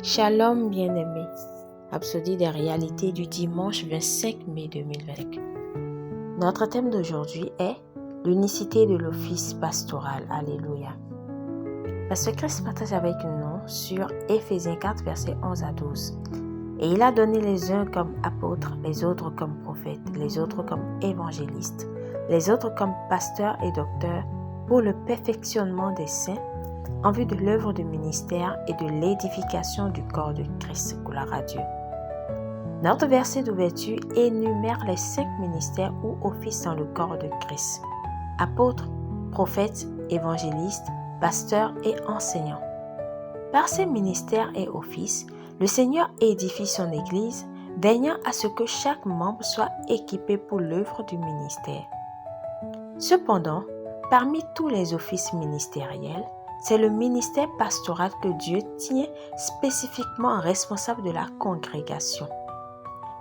Shalom bien-aimés, Rhapsodie des réalités du dimanche 25 mai 2020. Notre thème d'aujourd'hui est l'unicité de l'office pastoral. Alléluia. Pasteur Chris partage avec nous sur Éphésiens 4, versets 11 à 12. Et il a donné les uns comme apôtres, les autres comme prophètes, les autres comme évangélistes, les autres comme pasteurs et docteurs pour le perfectionnement des saints, en vue de l'œuvre du ministère et de l'édification du corps de Christ. Gloire à Dieu. Notre verset d'ouverture énumère les 5 ministères ou offices dans le corps de Christ. Apôtres, prophètes, évangélistes, pasteurs et enseignants. Par ces ministères et offices, le Seigneur édifie son Église, veillant à ce que chaque membre soit équipé pour l'œuvre du ministère. Cependant, parmi tous les offices ministériels, c'est le ministère pastoral que Dieu tient spécifiquement responsable de la congrégation.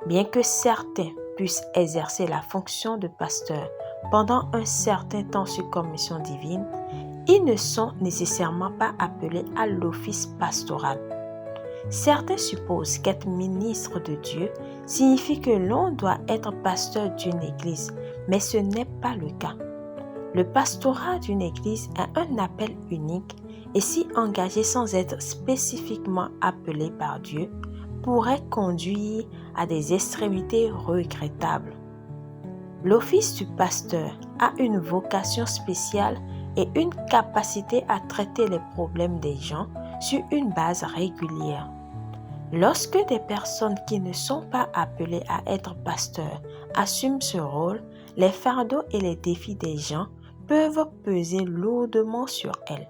Bien que certains puissent exercer la fonction de pasteur pendant un certain temps sur commission divine, ils ne sont nécessairement pas appelés à l'office pastoral. Certains supposent qu'être ministre de Dieu signifie que l'on doit être pasteur d'une église, mais ce n'est pas le cas. Le pastorat d'une église a un appel unique et s'y engager sans être spécifiquement appelé par Dieu pourrait conduire à des extrémités regrettables. L'office du pasteur a une vocation spéciale et une capacité à traiter les problèmes des gens sur une base régulière. Lorsque des personnes qui ne sont pas appelées à être pasteurs assument ce rôle, les fardeaux et les défis des gens peuvent peser lourdement sur elles.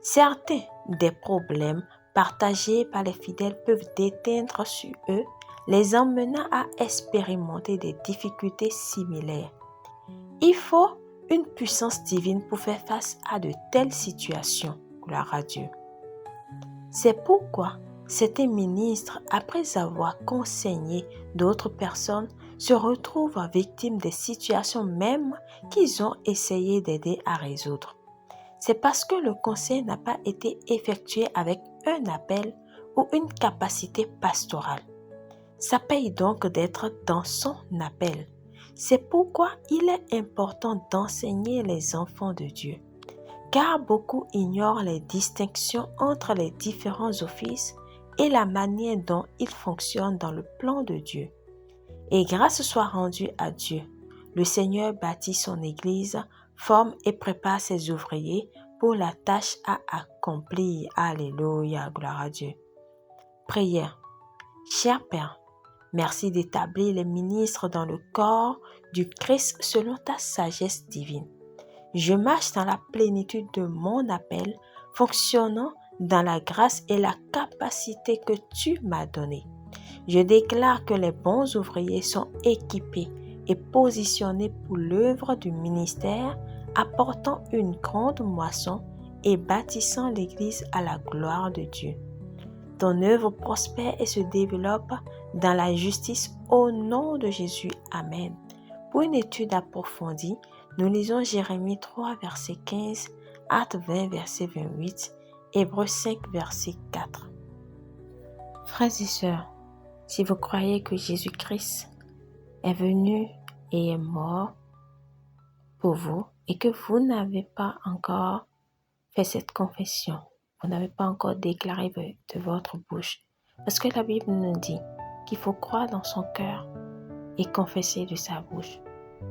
Certains des problèmes partagés par les fidèles peuvent déteindre sur eux, les emmenant à expérimenter des difficultés similaires. Il faut une puissance divine pour faire face à de telles situations. Gloire à Dieu. C'est pourquoi certains ministres, après avoir conseillé d'autres personnes, se retrouvent victimes des situations mêmes qu'ils ont essayé d'aider à résoudre. C'est parce que le conseil n'a pas été effectué avec un appel ou une capacité pastorale. Ça paye donc d'être dans son appel. C'est pourquoi il est important d'enseigner les enfants de Dieu, car beaucoup ignorent les distinctions entre les différents offices et la manière dont ils fonctionnent dans le plan de Dieu. Et grâce soit rendue à Dieu, le Seigneur bâtit son Église, forme et prépare ses ouvriers pour la tâche à accomplir. Alléluia, gloire à Dieu. Prière. Cher Père, merci d'établir les ministres dans le corps du Christ selon ta sagesse divine. Je marche dans la plénitude de mon appel, fonctionnant dans la grâce et la capacité que tu m'as donnée. Je déclare que les bons ouvriers sont équipés et positionnés pour l'œuvre du ministère, apportant une grande moisson et bâtissant l'Église à la gloire de Dieu. Ton œuvre prospère et se développe dans la justice au nom de Jésus. Amen. Pour une étude approfondie, nous lisons Jérémie 3, verset 15, Actes 20, verset 28, Hébreux 5, verset 4. Frères et sœurs, si vous croyez que Jésus-Christ est venu et est mort pour vous et que vous n'avez pas encore fait cette confession, vous n'avez pas encore déclaré de votre bouche, parce que la Bible nous dit qu'il faut croire dans son cœur et confesser de sa bouche.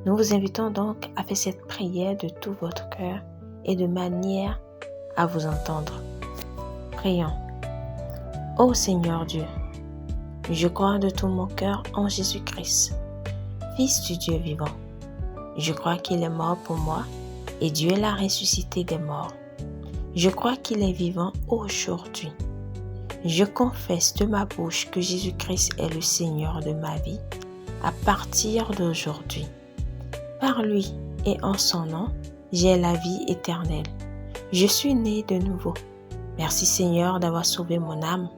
Nous vous invitons donc à faire cette prière de tout votre cœur et de manière à vous entendre. Prions. Ô Seigneur Dieu, je crois de tout mon cœur en Jésus-Christ, Fils du Dieu vivant. Je crois qu'il est mort pour moi et Dieu l'a ressuscité des morts. Je crois qu'il est vivant aujourd'hui. Je confesse de ma bouche que Jésus-Christ est le Seigneur de ma vie à partir d'aujourd'hui. Par lui et en son nom, j'ai la vie éternelle. Je suis né de nouveau. Merci Seigneur d'avoir sauvé mon âme.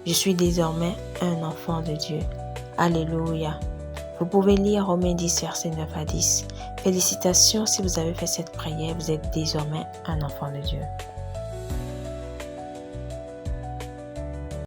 Je suis désormais un enfant de Dieu. Alléluia. Vous pouvez lire Romains 10, versets 9 à 10. Félicitations si vous avez fait cette prière, vous êtes désormais un enfant de Dieu.